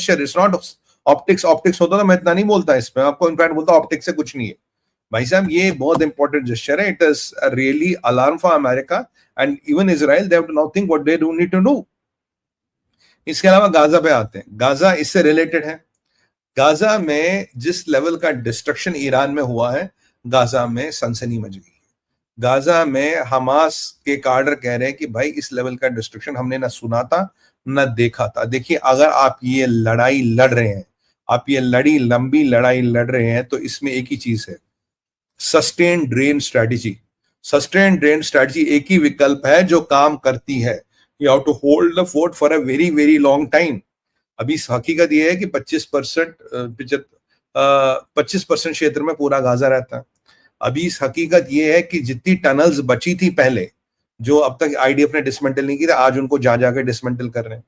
Gesture, it's not optics. Optics होता तो मैं इतना नहीं बोलता इसमें, आपको इनफैक्ट बोलता ऑप्टिक्स से कुछ नहीं है भाई साहब, ये बहुत इंपॉर्टेंट जेस्चर है। It is really alarm for America and even Israel, they have to now think what they do need to do. इसके अलावा गाजा पे आते हैं, गाजा इससे रिलेटेड है। गाजा में जिस लेवल का डिस्ट्रक्शन ईरान में हुआ है, गाजा में सनसनी मच गई। गाजा में हमास के कार्डर कह रहे हैं कि भाई इस लेवल का डिस्ट्रक्शन हमने ना सुना था ना देखा था। देखिए, अगर आप ये लड़ाई लड़ रहे हैं, आप ये लंबी लड़ाई लड़ रहे हैं, तो इसमें एक ही चीज है, sustain drain strategy. Sustain drain strategy एक ही विकल्प है जो काम करती है। You have to hold the fort for a very very long time. अभी हकीकत यह है कि 25% क्षेत्र में पूरा गाजा रहता है। अभी इस हकीकत यह है कि जितनी टनल्स बची थी पहले, जो अब तक आईडीएफ ने डिसमेंटल नहीं की थी, आज उनको जा जाकर डिसमेंटल कर रहे हैं।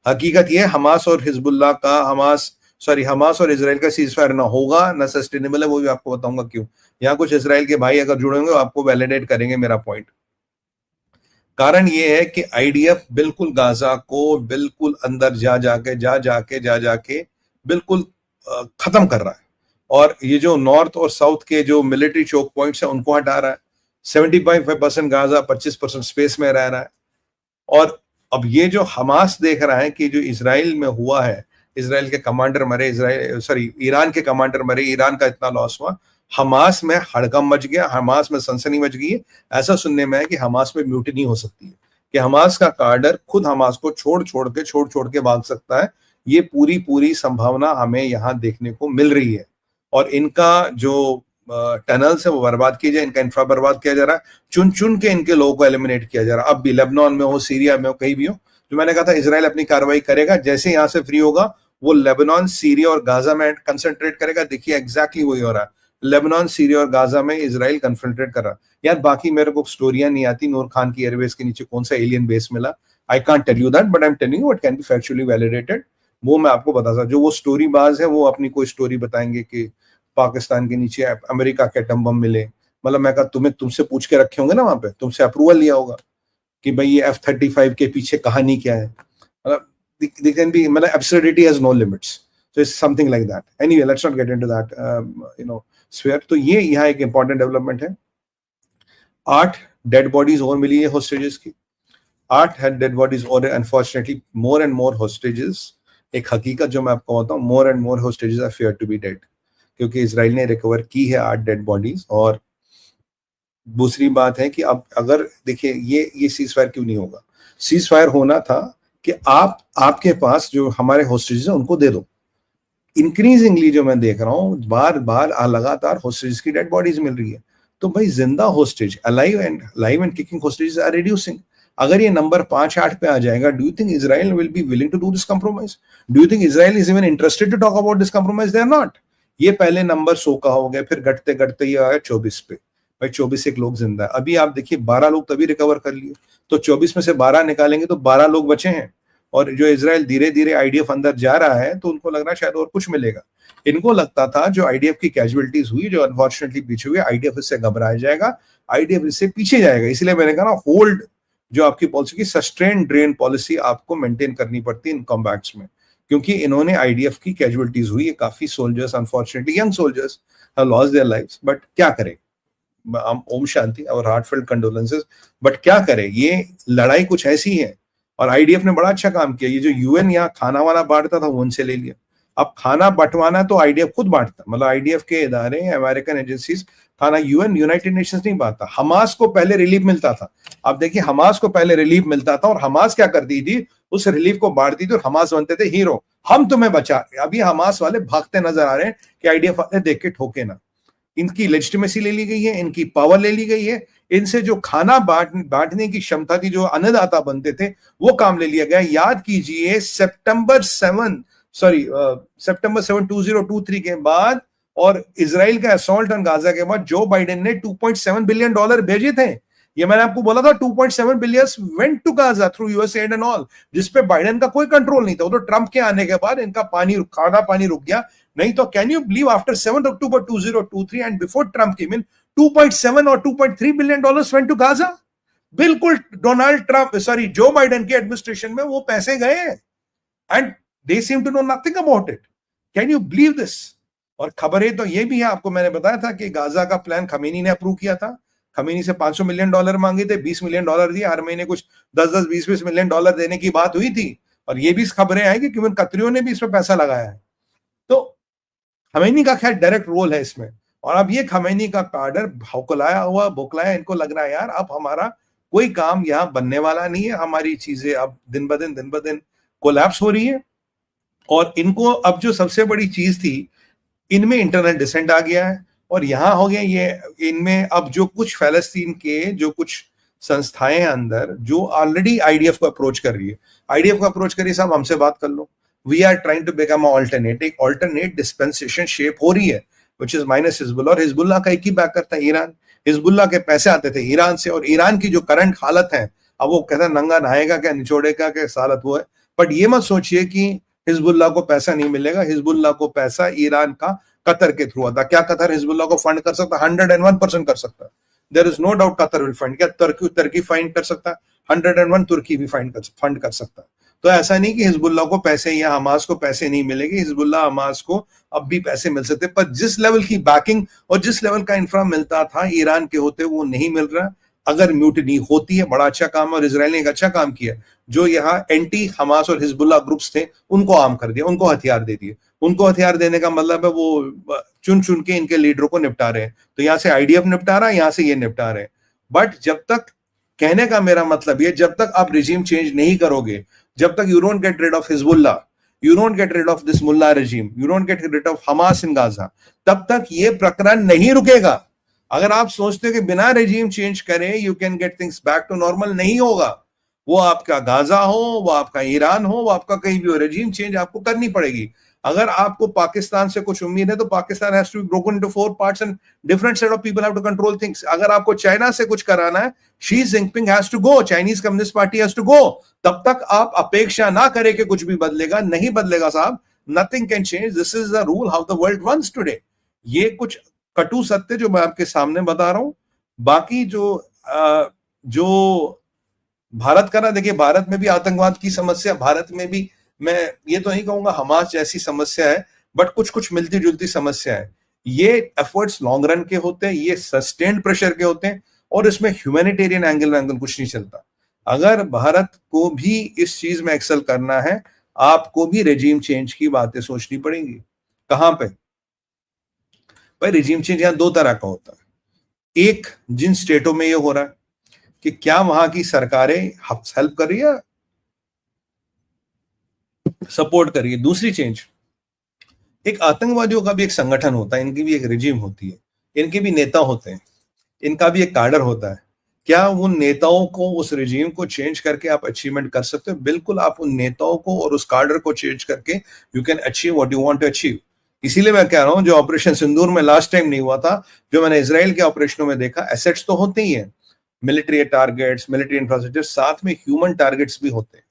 हकीकत यह है, हमास और हिजबुल्लाह का हमास और इजराइल का सीज फायर ना होगा ना सस्टेनेबल है। वो भी आपको बताऊंगा क्यों। यहाँ कुछ इजराइल के भाई अगर जुड़े होंगे आपको वैलिडेट करेंगे मेरा पॉइंट। कारण ये है कि आईडीएफ बिल्कुल गाजा को बिल्कुल अंदर जा जाके बिल्कुल खत्म कर रहा है, और ये जो नॉर्थ और साउथ के जो मिलिट्री चोक पॉइंट्स हैं उनको हटा रहा है। 75% गाजा, 25% स्पेस में रह रहा है। और अब ये जो हमास देख रहा है कि जो इजराइल में हुआ है, इजराइल के कमांडर मरे, ईरान के कमांडर मरे, ईरान का इतना लॉस हुआ, हमास में हड़कंप मच गया, हमास में सनसनी मच गई है। ऐसा सुनने में है कि हमास में म्यूटिनी हो सकती है, कि हमास का कार्डर खुद हमास को छोड़ के भाग सकता है। ये पूरी संभावना हमें यहाँ देखने को मिल रही है। और इनका जो टनल्स है वो बर्बाद किए जाए, इनका इंफ्रा बर्बाद किया जा रहा है, चुन के इनके लोगों को एलिमिनेट किया जा रहा है। अब भी लेबनान में हो, सीरिया में हो, कहीं भी हो, जो मैंने कहा था इजराइल अपनी कार्रवाई करेगा, जैसे यहां से फ्री होगा वो लेबनान, सीरिया और गाजा में कंसंट्रेट करेगा। देखिए एग्जैक्टली वही हो रहा है, लेबनान, सीरिया और गाजा में इजराइल कंसंट्रेट कर रहा है। यार बाकी मेरे को स्टोरियां नहीं आती, नूर खान की एयरबेस के नीचे कौन सा एलियन बेस मिला, I can't tell you that, but I am telling you what can be factually validated. वो मैं आपको बता सकता। जो वो स्टोरी बाज है वो अपनी कोई स्टोरी बताएंगे कि पाकिस्तान के नीचे अमेरिका के एटम बम मिले। मतलब मैं कहा तुमसे पूछ के रखे होंगे ना वहां पे, तुमसे अप्रूवल लिया होगा कि भाई ये F-35 के पीछे कहानी क्या है। मतलब absurdity has no limits, so it's something like that. Anyway, let's not get into that sphere. तो ये यहाँ एक important development है। 8 डेड बॉडीज और मिली है होस्टेजेस की, 8 डेड बॉडीज और unfortunately more and more hostages. एक हकीकत जो मैं आपको बताऊं, more and more hostages are fair to be dead, क्योंकि इजराइल ने रिकवर की है 8 डेड बॉडीज। और दूसरी बात है कि अब अगर देखिए ये सीज फायर क्यों नहीं होगा। सीज फायर होना था कि आपके पास जो हमारे होस्टेजेस हैं उनको दे दो। इंक्रीजिंगली जो मैं देख रहा हूँ, बार बार लगातार होस्टेजेस की डेड बॉडीज मिल रही है। तो भाई जिंदा hostage, alive and kicking hostages are reducing. अगर ये नंबर 5-8 पे आ जाएगा, do you think Israel will be willing to do this compromise? Do you think Israel is even interested to talk about this compromise? They are not. ये पहले number 100 का हो गया, फिर घटते ये आया 24 पे। भाई 24 एक लोग जिंदा है। अभी आप देखिए 12 लोग तभी रिकवर कर लिए, तो 24 में से 12 निकालेंगे तो 12 लोग बचे हैं। और जो इजराइल धीरे धीरे आईडीएफ अंदर जा रहा है, तो उनको लग रहा है शायद और कुछ मिलेगा। इनको लगता था जो आईडीएफ की कैजुअलिटीज हुई, जो अनफॉर्चुनेटली पीछे हुई, आईडीएफ इससे घबराया जाएगा, आईडीएफ इससे पीछे जाएगा। इसलिए मैंने कहा ना, होल्ड जो आपकी पॉलिसी की सस्टेन ड्रेन पॉलिसी आपको मेंटेन करनी पड़ती है इन कॉम्बैट्स में, क्योंकि इन्होंने आईडीएफ की कैजुअलिटीज हुई है, काफी soldiers, unfortunately young soldiers have lost their lives. But क्या करें, ओम शांति और हार्टफेल्ट कंडोलेंसेस। बट क्या करें, ये लड़ाई कुछ ऐसी है। और आईडीएफ ने बड़ा अच्छा काम किया। ये जो यूएन यहाँ खाना वाना बांटता था वो उनसे ले लिया। अब खाना बंटवाना तो आईडीएफ खुद बांटता, मतलब आईडीएफ के इदारे, अमेरिकन एजेंसीज, खाना यूएन, यूनाइटेड नेशंस नहीं बांटता। हमास को पहले रिलीफ मिलता था। अब देखिए, हमास को पहले रिलीफ मिलता था और हमास क्या करती थी, उस रिलीफ को बांटती थी और हमास बनते थे हीरो, हम तुम्हें बचा। अभी हमास वाले भागते नजर आ रहे हैं कि आईडीएफ वाले देख के ठोके ना। इनकी लेजिटिमेसी ले ली गई है, इनकी पावर ले ली गई है, इनसे जो खाना बांटने की क्षमता थी, जो अन्नदाता बनते थे, वो काम ले लिया गया। याद कीजिए सितंबर 7 2023 के बाद और इजराइल का असॉल्ट ऑन गाजा के बाद जो बाइडेन ने $2.7 बिलियन भेजे थे। ये मैंने आपको बोला था, 2.7 billion went to Gaza through US aid and all, जिसपे बाइडेन का कोई कंट्रोल नहीं था। वो तो ट्रंप के आने के बाद इनका खाना पानी रुक गया। नहीं तो can you believe, after 7 October 2023 and before Trump came in, 2.7 और $2.3 बिलियन वेंट टू गाजा। बिल्कुल जो बाइडेन के एडमिनिस्ट्रेशन में वो पैसे गए। And They seem to know nothing about it. Can you believe this? और खबरें तो ये भी है, आपको मैंने बताया था कि गाजा का प्लान खमीनी ने अप्रूव किया था। खमीनी से $500 मिलियन मांगे थे, $20 मिलियन दिए, हर महीने कुछ 10-10, $20-20 मिलियन देने की बात हुई थी। और ये भी खबरें आई कि क्यों कतरियों ने भी इसमें पैसा लगाया है। तो खमीनी का खैर डायरेक्ट रोल है इसमें। और अब ये खमीनी का काडर भौकलाया, इनको लग रहा है यार अब हमारा कोई काम यहाँ बनने वाला नहीं है, हमारी चीजें अब दिन ब दिन कोलैप्स हो रही है। और इनको अब जो सबसे बड़ी चीज थी, इनमें इंटरनल डिसेंट आ गया है और यहां हो गया ये, इनमें अब जो कुछ फलस्तीन के जो कुछ संस्थाएं हैं अंदर जो ऑलरेडी आईडीएफ को अप्रोच कर रही है, साहब हमसे बात कर लो, we are trying to become alternate dispensation shape हो रही है, विच इज माइनस हिजबुल्लाह। और हिजबुल्लाह का एक ही बैक करता है ईरान। हिजबुल्लाह के पैसे आते थे ईरान से, और ईरान की जो करंट हालत है, अब वो कहता है नंगा नहाएगा क्या, निचोड़ेगा क्या, हालत वो है। बट ये मत सोचिए कि हिजबुल्लाह को पैसा नहीं मिलेगा। हिजबुल्लाह को पैसा ईरान का कतर के थ्रू आता। क्या कतर हिजबुल्लाह को फंड कर सकता? 101% कर सकता है। There is no doubt Qatar will fund. क्या तुर्की फाइंड कर सकता है? 101 तुर्की भी फंड कर सकता है। तो ऐसा नहीं कि हिजबुल्लाह को पैसे या हमास को पैसे नहीं मिलेंगे। हिजबुल्लाह हमास को अब भी पैसे मिल सकते, पर जिस लेवल की बैकिंग और जिस लेवल का इंफ्रा मिलता था ईरान के होते, वो नहीं मिल रहा। अगर म्यूटिनी होती है, बड़ा अच्छा काम, और इजराइल ने एक अच्छा काम किया, जो यहाँ एंटी हमास और हिजबुल्लाह ग्रुप्स थे उनको आर्म कर दिया, उनको हथियार दे दिए। उनको हथियार देने का मतलब है वो चुन चुन के इनके लीडरों को निपटा रहे हैं। तो यहाँ से आईडीएफ निपटा रहा है, यहाँ से ये निपटा रहे हैं। बट जब तक, कहने का मेरा मतलब ये, जब तक आप रिजीम चेंज नहीं करोगे, जब तक you don't get rid of Hezbollah, you don't get rid of this मुल्ला regime, you don't get rid of Hamas in Gaza, तब तक ये प्रकरण नहीं रुकेगा। अगर आप सोचते हो कि बिना रेजिम चेंज करें you can get things back to normal, नहीं होगा। वो आपका गाजा हो, वो आपका ईरान हो, वो आपका कहीं भी हो, रेजिम चेंज आपको करनी पड़ेगी। अगर आपको पाकिस्तान से कुछ उम्मीद है तो Pakistan has to be broken into 4 parts and different set of people have to control things. अगर आपको चाइना से कुछ कराना है, Xi Jinping has to go, Chinese communist party has to go. तब तक आप अपेक्षा ना करें कि कुछ भी बदलेगा, नहीं बदलेगा साहब। Nothing can change, this is the rule how the world runs today. ये कुछ कटु सत्य जो मैं आपके सामने बता रहा हूं। बाकी जो भारत का ना, देखिए भारत में भी आतंकवाद की समस्या, भारत में भी, मैं ये तो नहीं कहूंगा हमास जैसी समस्या है, बट कुछ कुछ मिलती जुलती समस्या है। ये एफर्ट्स लॉन्ग रन के होते हैं, ये सस्टेन्ड प्रेशर के होते हैं, और इसमें ह्यूमैनिटेरियन एंगल कुछ नहीं चलता। अगर भारत को भी इस चीज में एक्सेल करना है, आपको भी रेजिम चेंज की बातें सोचनी पड़ेंगी। कहां पे भाई? रेजिम चेंज यहां 2 तरह का होता है। एक, जिन स्टेटों में ये हो रहा है कि क्या वहां की सरकारें हेल्प कर रही है, सपोर्ट कर रही है। दूसरी चेंज, एक आतंकवादियों का भी एक संगठन होता है, इनकी भी एक रेजिम होती है, इनके भी नेता होते हैं, इनका भी एक काडर होता है। क्या उन नेताओं को, उस रेजिम को चेंज करके आप अचीवमेंट कर सकते हो? बिल्कुल, आप उन नेताओं को और उस काडर को चेंज करके you can achieve what you want to achieve. इसीलिए मैं कह रहा हूं, जो ऑपरेशन सिंदूर में लास्ट टाइम नहीं हुआ था, जो मैंने इजराइल के ऑपरेशनों में देखा, एसेट्स तो होते ही हैं, मिलिट्री टारगेट्स, मिलिट्री इंफ्रास्ट्रक्चर, साथ में ह्यूमन टारगेट्स भी होते हैं।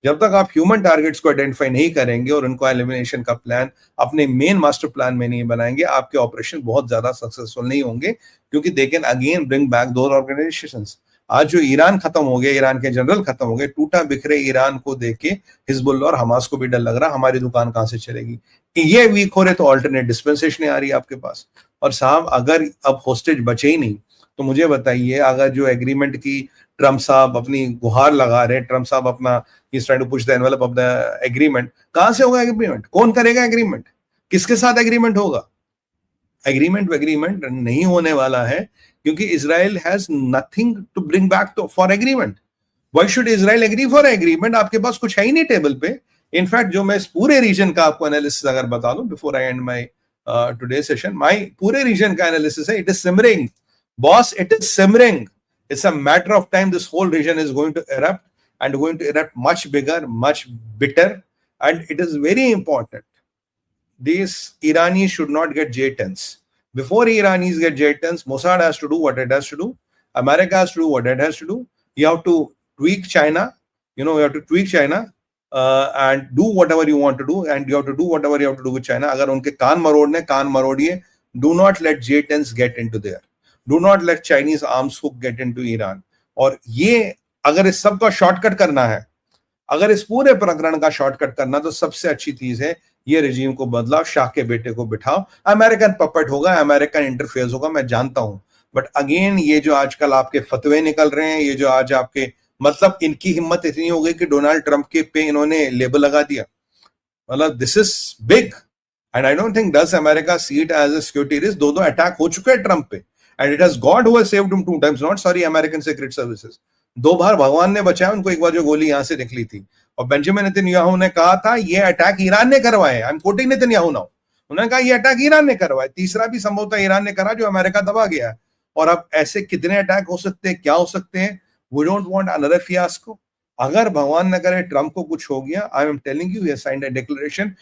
जब तक आप ह्यूमन टारगेट्स को आइडेंटिफाई नहीं करेंगे और उनको एलिमिनेशन का प्लान अपने मेन मास्टर प्लान में नहीं बनाएंगे, आपके ऑपरेशन बहुत ज्यादा सक्सेसफुल नहीं होंगे, क्योंकि they can again bring back those organisations. आज जो ईरान खत्म हो गया, ईरान के जनरल खत्म हो गए, टूटा बिखरे ईरान को देख के हिजबुल्लाह और हमास को भी डर लग रहा, हमारी दुकान कहां से चलेगी। ये वीक हो रहे तो ऑल्टरनेट डिस्पेंसेशन आ रही है आपके पास। और साहब, अगर अब होस्टेज बचे ही नहीं, तो मुझे बताइए, अगर जो एग्रीमेंट की ट्रम्प साहब अपनी गुहार लगा रहे हैं, ट्रम्प साहब अपना he's trying to push the envelope of the agreement, कहां से होगा एग्रीमेंट? कौन करेगा एग्रीमेंट? किसके साथ एग्रीमेंट होगा? एग्रीमेंट नहीं होने वाला है, क्योंकि Israel has nothing to bring back for agreement. Why should Israel agree for agreement? आपके पास कुछ है ही नहीं टेबल पे। इनफैक्ट जो मैं इस पूरे रीजन का आपको एनालिसिस अगर बता दूं before I and my today session, my पूरे रीजन का एनालिसिस है, it is simmering boss, it is simmering. It's a matter of time. This whole region is going to erupt, and going to erupt much bigger, much bitter. And it is very important. These Iranis should not get J-10s. Before Iranis get J-10s, Mossad has to do what it has to do. America has to do what it has to do. You have to tweak China. You have to tweak China and do whatever you want to do. And you have to do whatever you have to do with China. अगर उनके कान मरोड़ने, कान मरोड़िए. Do not let J-10s get into there. Do not let Chinese arms hook get into Iran. और ये अगर इस सब का shortcut करना है, अगर इस पूरे प्रकरण का शॉर्टकट करना तो सबसे अच्छी चीज है ये रिजीम को बदलाओ, शाह के बेटे को बिठाओ, अमेरिकन पपेट होगा, अमेरिकन इंटरफेयर होगा, मैं जानता हूं। बट अगेन ये जो आजकल आपके फतवे निकल रहे हैं, ये जो आज आपके मतलब इनकी हिम्मत इतनी हो गई कि डोनाल्ड ट्रंप के पे इन्होंने लेबल लगा दिया, मतलब this is big. And I don't think does America see it as a security risk. दो अटैक हो चुके हैं ट्रंप पे, and it has God who has saved him 2 times, not sorry American secret services. 2 बार भगवान ने बचाया उनको, एक बार जो गोली यहां से निकली थी। और बेंजामिन नेतन्याहू ने कहा था ये अटैक ईरान ने करवाए, I am quoting Netanyahu now, उन्होंने कहा ये अटैक ईरान ने करवाए, तीसरा भी संभवतः ईरान ने करा जो अमेरिका दबा गया है। और अब ऐसे कितने अटैक हो सकते हैं, क्या हो सकते हैं, we don't want another fiasco. अगर भगवान न करे ट्रंप को कुछ हो गया, I am telling you, he signed a declaration